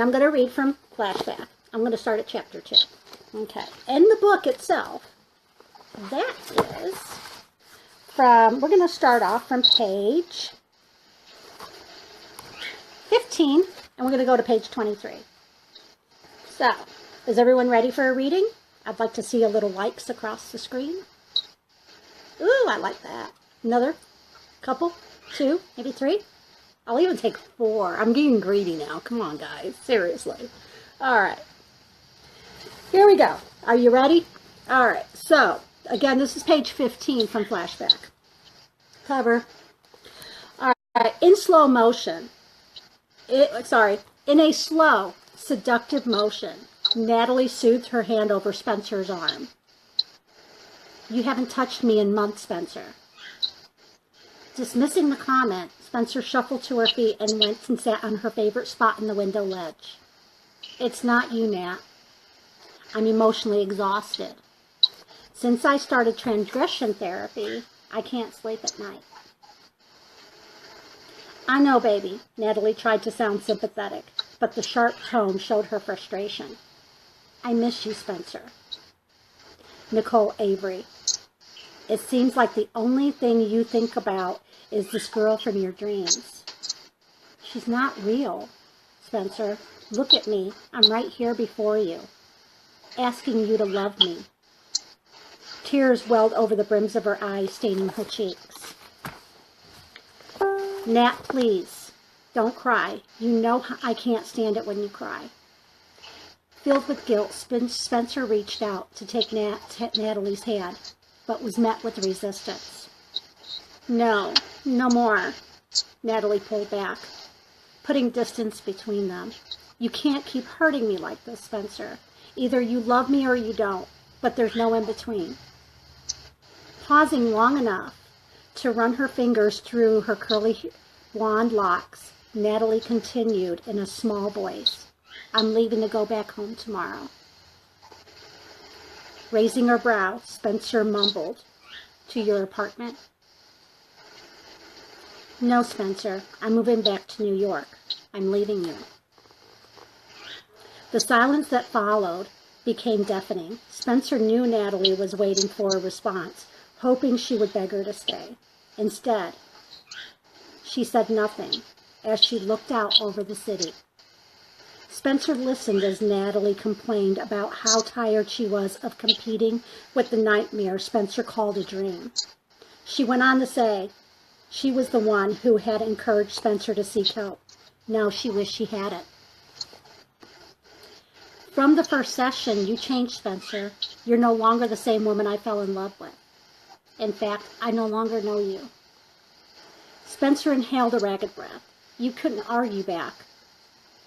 I'm going to read from Flashback. I'm going to start at chapter 2. Okay. In the book itself, that is from, we're going to start off from page 15, and we're going to go to page 23. So, is everyone ready for a reading? I'd like to see a little likes across the screen. Ooh, I like that. Another couple, 2, maybe 3. I'll even take 4. I'm getting greedy now. Come on, guys. Seriously. All right. Here we go. Are you ready? All right. So, again, this is page 15 from Flashback. Cover. All right. In slow motion. In a slow, seductive motion, Natalie soothed her hand over Spencer's arm. You haven't touched me in months, Spencer. Dismissing the comment, Spencer shuffled to her feet and went and sat on her favorite spot in the window ledge. It's not you, Nat. I'm emotionally exhausted. Since I started transgression therapy, I can't sleep at night. I know, baby, Natalie tried to sound sympathetic, but the sharp tone showed her frustration. I miss you, Spencer. Nicole Avery. It seems like the only thing you think about is this girl from your dreams. She's not real, Spencer. Look at me. I'm right here before you, asking you to love me. Tears welled over the brims of her eyes, staining her cheeks. Nat, please, don't cry. You know I can't stand it when you cry. Filled with guilt, Spencer reached out to take Natalie's hand, but was met with resistance. No, no more. Natalie pulled back, putting distance between them. You can't keep hurting me like this, Spencer. Either you love me or you don't, but there's no in between. Pausing long enough to run her fingers through her curly blonde locks, Natalie continued in a small voice. I'm leaving to go back home tomorrow. Raising her brow, Spencer mumbled, to your apartment? No, Spencer, I'm moving back to New York. I'm leaving you. The silence that followed became deafening. Spencer knew Natalie was waiting for a response, hoping she would beg her to stay. Instead, she said nothing as she looked out over the city. Spencer listened as Natalie complained about how tired she was of competing with the nightmare Spencer called a dream. She went on to say she was the one who had encouraged Spencer to seek help. Now she wished she had it. From the first session, you changed, Spencer. You're no longer the same woman I fell in love with. In fact, I no longer know you. Spencer inhaled a ragged breath. You couldn't argue back.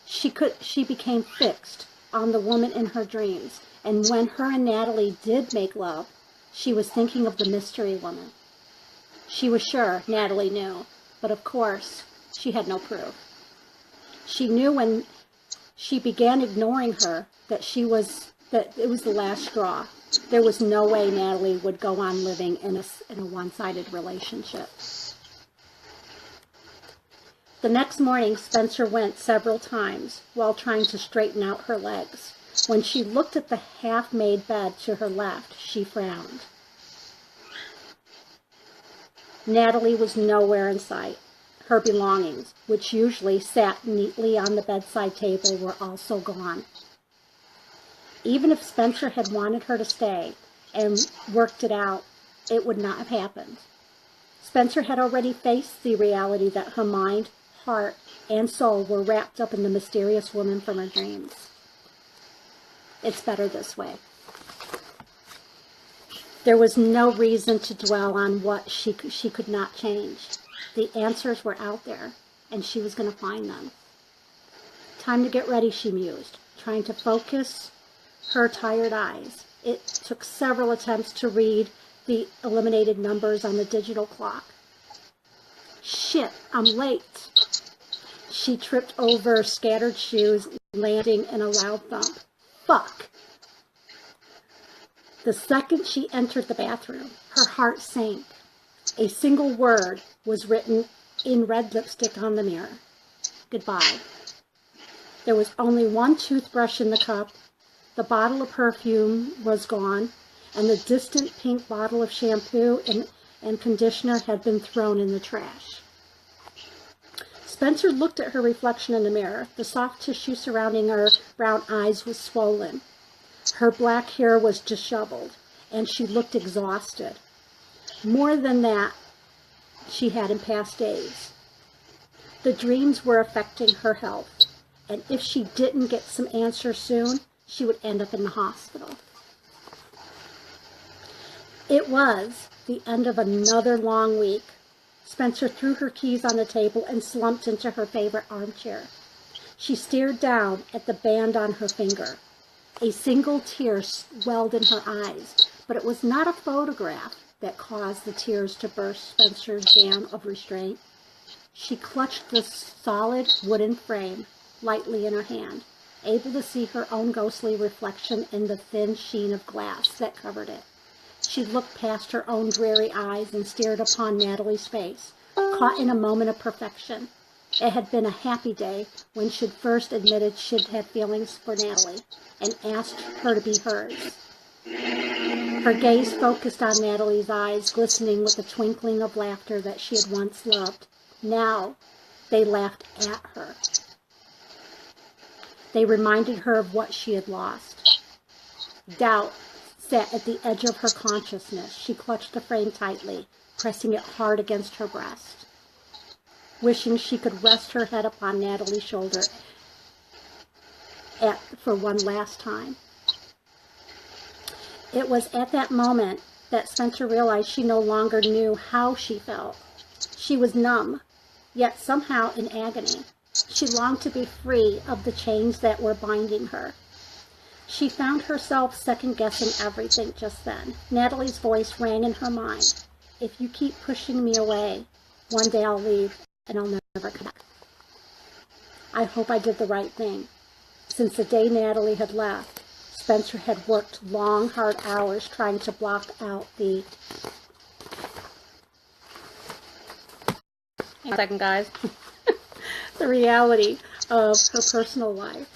She became fixed on the woman in her dreams, and when her and Natalie did make love, she was thinking of the mystery woman. She was sure Natalie knew, but of course, she had no proof. She knew when she began ignoring her that it was the last straw. There was no way Natalie would go on living in a one-sided relationship. The next morning, Spencer went several times while trying to straighten out her legs. When she looked at the half-made bed to her left, she frowned. Natalie was nowhere in sight. Her belongings, which usually sat neatly on the bedside table, were also gone. Even if Spencer had wanted her to stay and worked it out, it would not have happened. Spencer had already faced the reality that her mind, heart, and soul were wrapped up in the mysterious woman from her dreams. It's better this way. There was no reason to dwell on what she could not change. The answers were out there, and she was going to find them. Time to get ready, she mused, trying to focus her tired eyes. It took several attempts to read the eliminated numbers on the digital clock. Shit, I'm late. She tripped over scattered shoes, landing in a loud thump. Fuck. The second she entered the bathroom, her heart sank. A single word was written in red lipstick on the mirror. Goodbye. There was only one toothbrush in the cup, the bottle of perfume was gone, and the distant pink bottle of shampoo and conditioner had been thrown in the trash. Spencer looked at her reflection in the mirror. The soft tissue surrounding her brown eyes was swollen. Her black hair was disheveled, and she looked exhausted. More than that she had in past days. The dreams were affecting her health, and if she didn't get some answers soon, she would end up in the hospital. It was the end of another long week. Spencer threw her keys on the table and slumped into her favorite armchair. She stared down at the band on her finger. A single tear swelled in her eyes, but it was not a photograph that caused the tears to burst Spencer's dam of restraint. She clutched the solid wooden frame lightly in her hand, able to see her own ghostly reflection in the thin sheen of glass that covered it. She looked past her own dreary eyes and stared upon Natalie's face, caught in a moment of perfection. It had been a happy day when she'd first admitted she'd had feelings for Natalie and asked her to be hers. Her gaze focused on Natalie's eyes, glistening with the twinkling of laughter that she had once loved. Now they laughed at her. They reminded her of what she had lost. Doubt sat at the edge of her consciousness. She clutched the frame tightly, pressing it hard against her breast, wishing she could rest her head upon Natalie's shoulder for one last time. It was at that moment that Spencer realized she no longer knew how she felt. She was numb, yet somehow in agony. She longed to be free of the chains that were binding her. She found herself second-guessing everything just then. Natalie's voice rang in her mind. If you keep pushing me away, one day I'll leave and I'll never come back. I hope I did the right thing. Since the day Natalie had left, Spencer had worked long, hard hours trying to block out the... Hang on a second, guys. The reality of her personal life.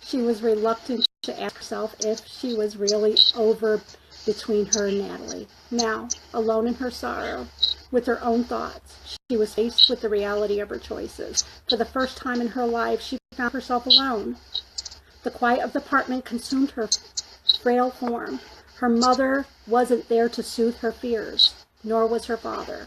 She was reluctant to ask herself if she was really over between her and Natalie. Now, alone in her sorrow, with her own thoughts, she was faced with the reality of her choices. For the first time in her life, she found herself alone. The quiet of the apartment consumed her frail form. Her mother wasn't there to soothe her fears, nor was her father,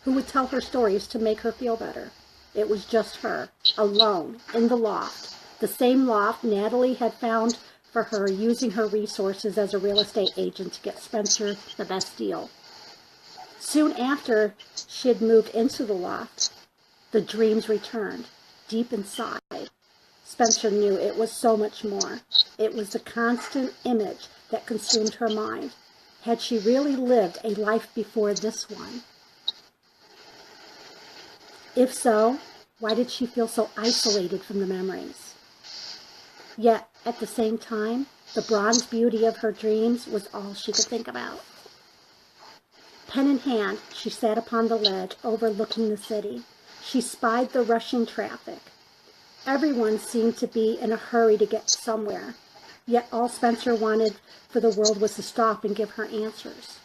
who would tell her stories to make her feel better. It was just her, alone, in the loft. The same loft Natalie had found for her, using her resources as a real estate agent to get Spencer the best deal. Soon after she had moved into the loft, the dreams returned, deep inside. Spencer knew it was so much more. It was the constant image that consumed her mind. Had she really lived a life before this one? If so, why did she feel so isolated from the memories? Yet, at the same time, the bronze beauty of her dreams was all she could think about. Pen in hand, she sat upon the ledge overlooking the city. She spied the rushing traffic. Everyone seemed to be in a hurry to get somewhere, yet all Spencer wanted for the world was to stop and give her answers.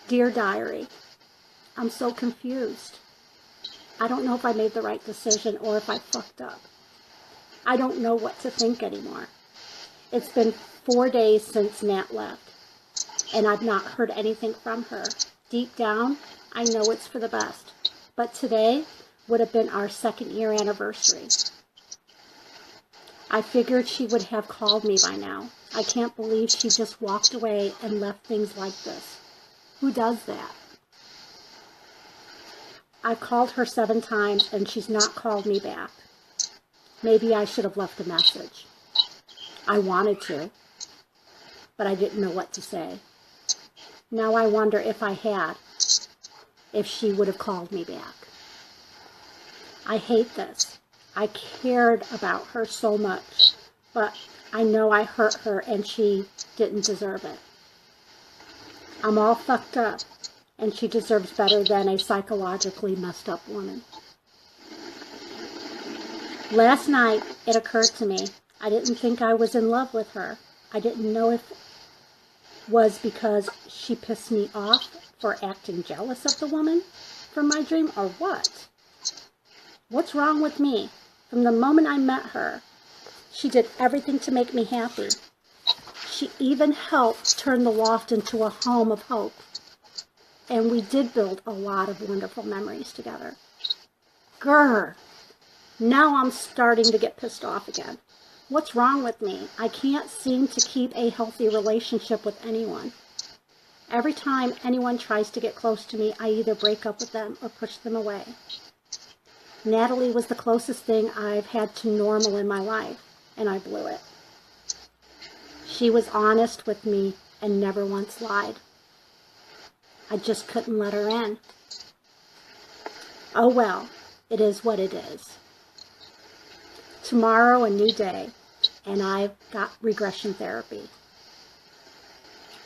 Dear Diary, I'm so confused. I don't know if I made the right decision or if I fucked up. I don't know what to think anymore. It's been 4 days since Nat left, and I've not heard anything from her. Deep down, I know it's for the best, but today would have been our 2nd-year anniversary. I figured she would have called me by now. I can't believe she just walked away and left things like this. Who does that? I've called her 7 times and she's not called me back. Maybe I should have left a message. I wanted to, but I didn't know what to say. Now I wonder if I had, if she would have called me back. I hate this. I cared about her so much, but I know I hurt her and she didn't deserve it. I'm all fucked up, and she deserves better than a psychologically messed up woman. Last night, it occurred to me, I didn't think I was in love with her. I didn't know if it was because she pissed me off for acting jealous of the woman from my dream, or what? What's wrong with me? From the moment I met her, she did everything to make me happy. She even helped turn the loft into a home of hope. And we did build a lot of wonderful memories together. Grr! Now I'm starting to get pissed off again. What's wrong with me? I can't seem to keep a healthy relationship with anyone. Every time anyone tries to get close to me, I either break up with them or push them away. Natalie was the closest thing I've had to normal in my life, and I blew it. She was honest with me and never once lied. I just couldn't let her in. Oh well, it is what it is. Tomorrow, a new day, and I've got regression therapy.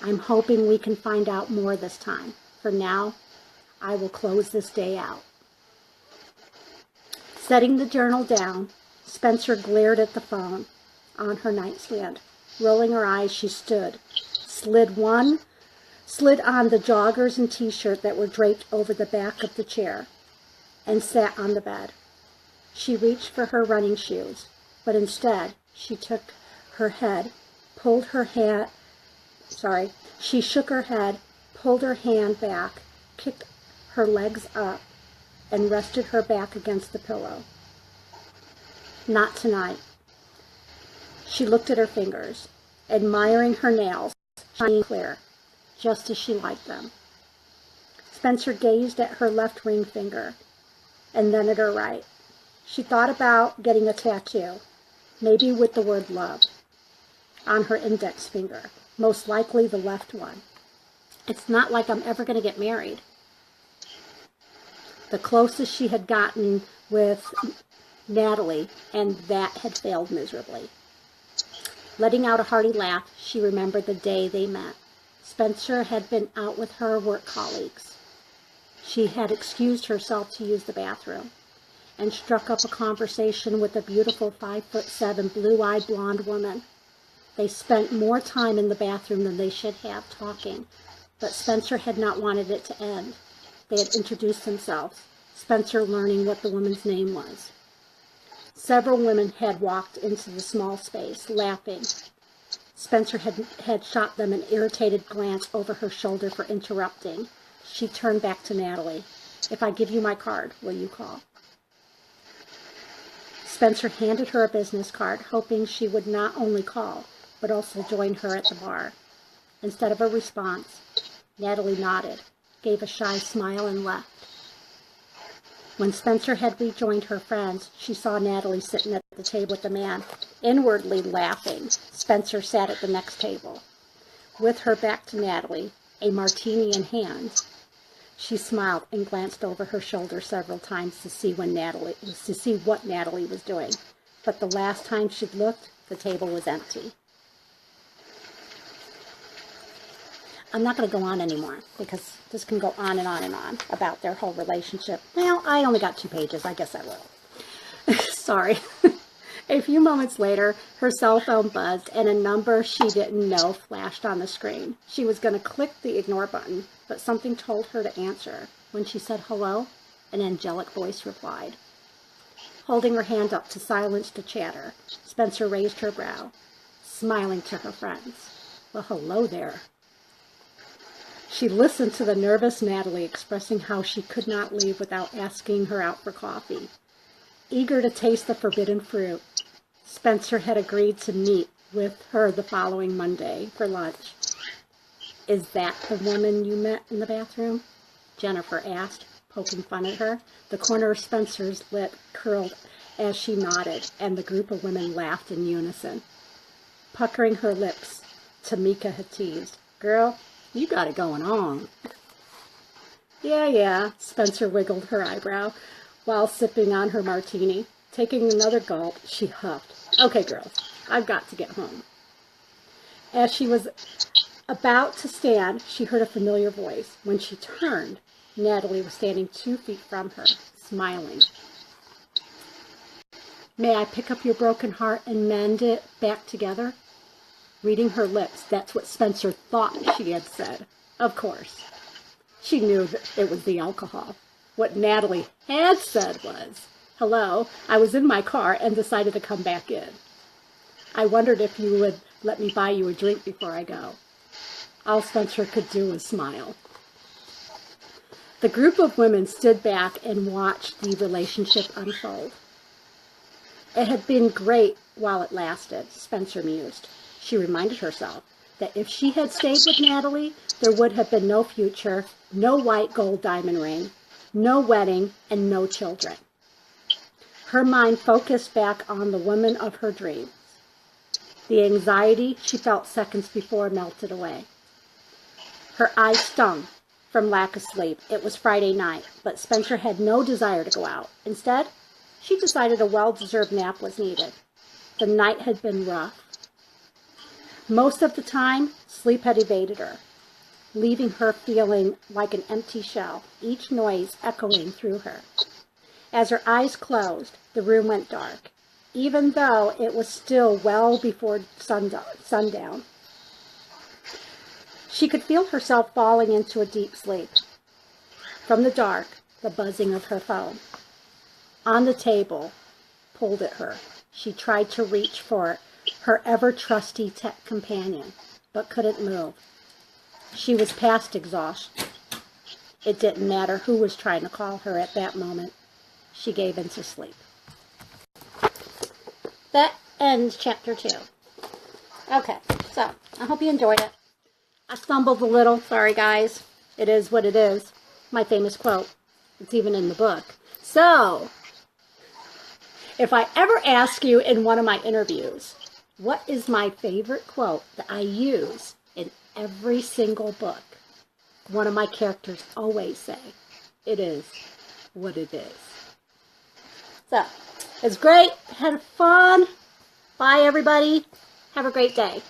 I'm hoping we can find out more this time. For now, I will close this day out. Setting the journal down, Spencer glared at the phone on her nightstand. Rolling her eyes, she stood, slid on the joggers and t-shirt that were draped over the back of the chair, and sat on the bed. She reached for her running shoes, but instead she shook her head, pulled her hand back, kicked her legs up, and rested her back against the pillow. Not tonight. She looked at her fingers, admiring her nails, shining clear, just as she liked them. Spencer gazed at her left ring finger, and then at her right. She thought about getting a tattoo, maybe with the word love, on her index finger, most likely the left one. It's not like I'm ever going to get married. The closest she had gotten with Natalie, and that had failed miserably. Letting out a hearty laugh, she remembered the day they met. Spencer had been out with her work colleagues. She had excused herself to use the bathroom and struck up a conversation with a beautiful 5'7", blue-eyed blonde woman. They spent more time in the bathroom than they should have talking, but Spencer had not wanted it to end. They had introduced themselves, Spencer learning what the woman's name was. Several women had walked into the small space, laughing. Spencer had shot them an irritated glance over her shoulder for interrupting. She turned back to Natalie. If I give you my card, will you call? Spencer handed her a business card, hoping she would not only call, but also join her at the bar. Instead of a response, Natalie nodded, gave a shy smile, and left. When Spencer had rejoined her friends, she saw Natalie sitting at the table with the man, inwardly laughing. Spencer sat at the next table. With her back to Natalie, a martini in hand, she smiled and glanced over her shoulder several times to see what Natalie was doing. But the last time she'd looked, the table was empty. I'm not going to go on anymore because this can go on and on and on about their whole relationship. Well, I only got 2 pages. I guess I will. Sorry. A few moments later, her cell phone buzzed and a number she didn't know flashed on the screen. She was going to click the ignore button, but something told her to answer. When she said hello, an angelic voice replied. Holding her hand up to silence the chatter, Spencer raised her brow, smiling to her friends. Well, hello there. She listened to the nervous Natalie expressing how she could not leave without asking her out for coffee. Eager to taste the forbidden fruit, Spencer had agreed to meet with her the following Monday for lunch. Is that the woman you met in the bathroom? Jennifer asked, poking fun at her. The corner of Spencer's lip curled as she nodded, and the group of women laughed in unison. Puckering her lips, Tamika had teased, Girl, you got it going on. Yeah, Spencer wiggled her eyebrow while sipping on her martini. Taking another gulp, she huffed. Okay, girls, I've got to get home. As she was about to stand, she heard a familiar voice. When she turned, Natalie was standing 2 feet from her, smiling. May I pick up your broken heart and mend it back together? Reading her lips, that's what Spencer thought she had said. Of course. She knew that it was the alcohol. What Natalie had said was, hello, I was in my car and decided to come back in. I wondered if you would let me buy you a drink before I go. All Spencer could do was smile. The group of women stood back and watched the relationship unfold. It had been great while it lasted, Spencer mused. She reminded herself that if she had stayed with Natalie, there would have been no future, no white gold diamond ring, no wedding, and no children. Her mind focused back on the woman of her dreams. The anxiety she felt seconds before melted away. Her eyes stung from lack of sleep. It was Friday night, but Spencer had no desire to go out. Instead, she decided a well-deserved nap was needed. The night had been rough. Most of the time, sleep had evaded her, leaving her feeling like an empty shell, each noise echoing through her. As her eyes closed, the room went dark, even though it was still well before sundown. She could feel herself falling into a deep sleep. From the dark, the buzzing of her phone. On the table, pulled at her. She tried to reach for her ever-trusty tech companion, but couldn't move. She was past exhaustion. It didn't matter who was trying to call her at that moment. She gave into sleep. That ends chapter 2. Okay, so I hope you enjoyed it. I stumbled a little. Sorry, guys. It is what it is. My famous quote. It's even in the book. So, if I ever ask you in one of my interviews, what is my favorite quote that I use in every single book, one of my characters always say, it is what it is. So, it's great. Had fun. Bye, everybody. Have a great day.